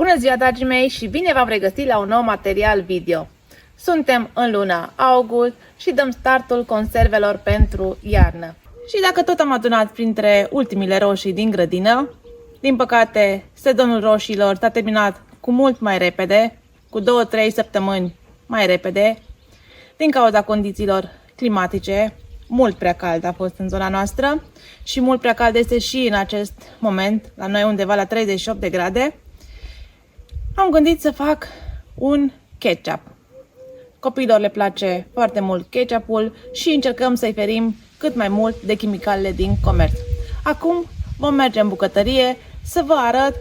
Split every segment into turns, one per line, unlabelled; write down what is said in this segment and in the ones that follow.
Bună ziua, dragii mei, și bine v-am regăsit la un nou material video. Suntem în luna august și dăm startul conservelor pentru iarnă. Și dacă tot am adunat printre ultimile roșii din grădină, din păcate sezonul roșiilor s-a terminat cu mult mai repede, cu 2-3 săptămâni mai repede, din cauza condițiilor climatice. Mult prea cald a fost în zona noastră și mult prea cald este și în acest moment, la noi undeva la 38 de grade. Am gândit să fac un ketchup. Copiilor le place foarte mult ketchupul și încercăm să-i ferim cât mai mult de chimicalele din comerț. Acum vom merge în bucătărie să vă arăt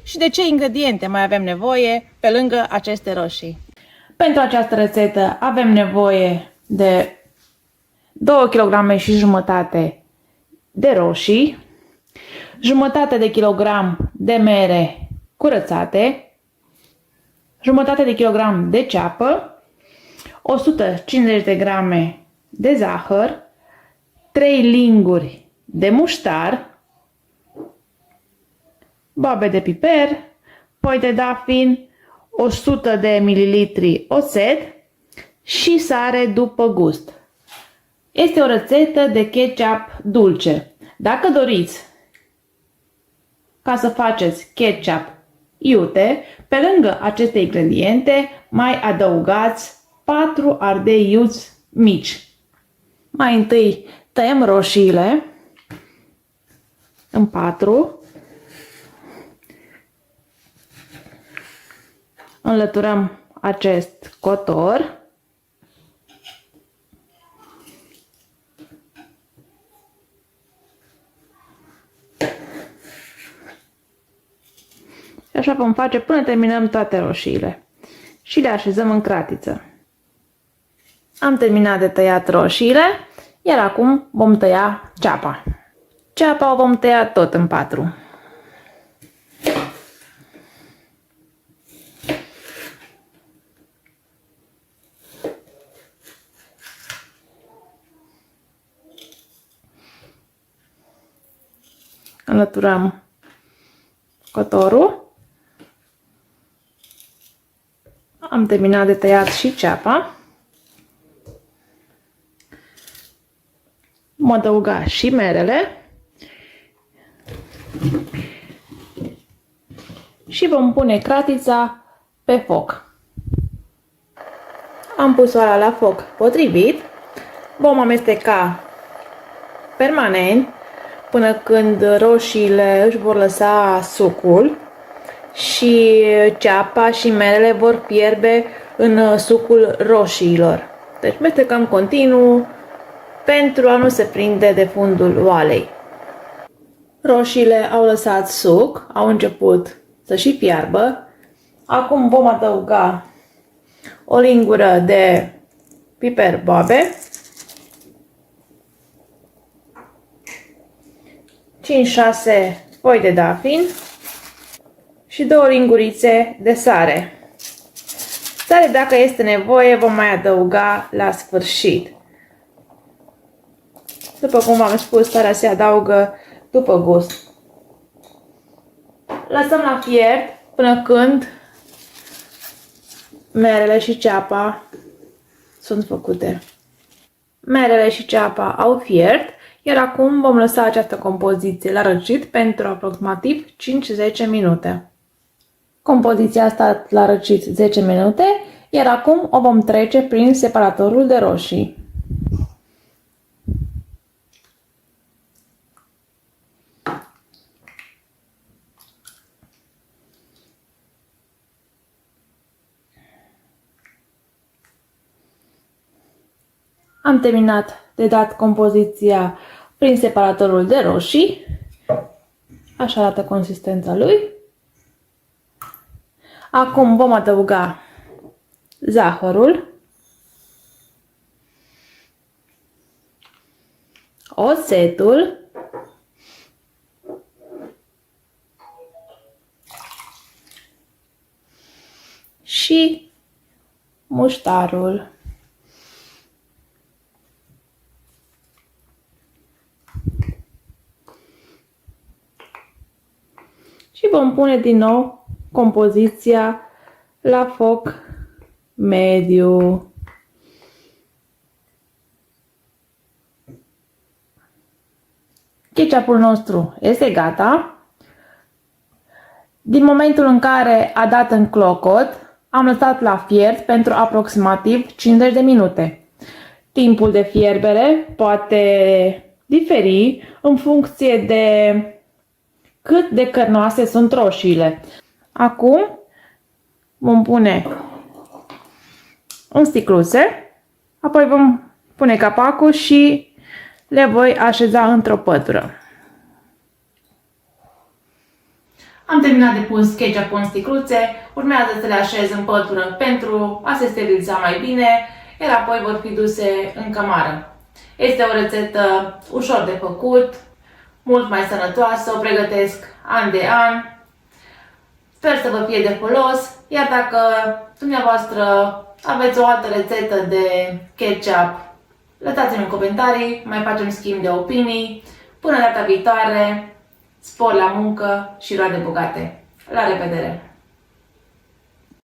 și de ce ingrediente mai avem nevoie pe lângă aceste roșii. Pentru această rețetă avem nevoie de 2 kg și jumătate de roșii, jumătate de kilogram de mere curățate, jumătate de kilogram de ceapă, 150 de grame de zahăr, 3 linguri de muștar, boabe de piper, poi de dafin, 100 de ml oțet și sare după gust. Este o rețetă de ketchup dulce. Dacă doriți ca să faceți ketchup iute, pe lângă aceste ingrediente mai adăugați 4 ardei iuți mici. Mai întâi tăiem roșiile în 4. Înlăturăm acest cotor. Și așa vom face până terminăm toate roșiile. Și le așezăm în cratiță. Am terminat de tăiat roșiile, iar acum vom tăia ceapa. Ceapa o vom tăia tot în 4. Înlăturăm cotorul. Am terminat de tăiat și ceapa. Vom adăuga și merele. Și vom pune cratița pe foc. Am pus oala la foc potrivit. Vom amesteca permanent până când roșiile își vor lăsa sucul și ceapa și merele vor fierbe în sucul roșiilor. Deci mestecăm continuu pentru a nu se prinde de fundul oalei. Roșiile au lăsat suc, au început să și fiarbă. Acum vom adăuga o lingură de piper boabe, 5-6 foi de dafin și 2 lingurițe de sare. Sare, dacă este nevoie, vom mai adăuga la sfârșit. După cum v-am spus, sarea se adaugă după gust. Lăsăm la fiert până când merele și ceapa sunt făcute. Merele și ceapa au fiert, iar acum vom lăsa această compoziție la răcit pentru aproximativ 5-10 minute. Compoziția a stat la răcit 10 minute, iar acum o vom trece prin separatorul de roșii. Am terminat de dat compoziția prin separatorul de roșii. Așa arată consistența lui. Acum vom adăuga zahărul, oțetul și muștarul. Și vom pune din nou compoziția la foc mediu. Ketchupul nostru este gata. Din momentul în care a dat în clocot, am lăsat la fiert pentru aproximativ 50 de minute. Timpul de fierbere poate diferi în funcție de cât de cărnoase sunt roșiile. Acum vom pune în sticluțe, apoi vom pune capacul și le voi așeza într-o pătură. Am terminat de pus ketchup în sticluțe, urmează să le așez în pătură pentru a se steriliza mai bine, iar apoi vor fi duse în cămară. Este o rețetă ușor de făcut, mult mai sănătoasă, o pregătesc an de an. Sper să vă fie de folos, iar dacă dumneavoastră aveți o altă rețetă de ketchup, lăsați-mi în comentarii, mai facem schimb de opinii. Până data viitoare, spor la muncă și roade bogate! La revedere!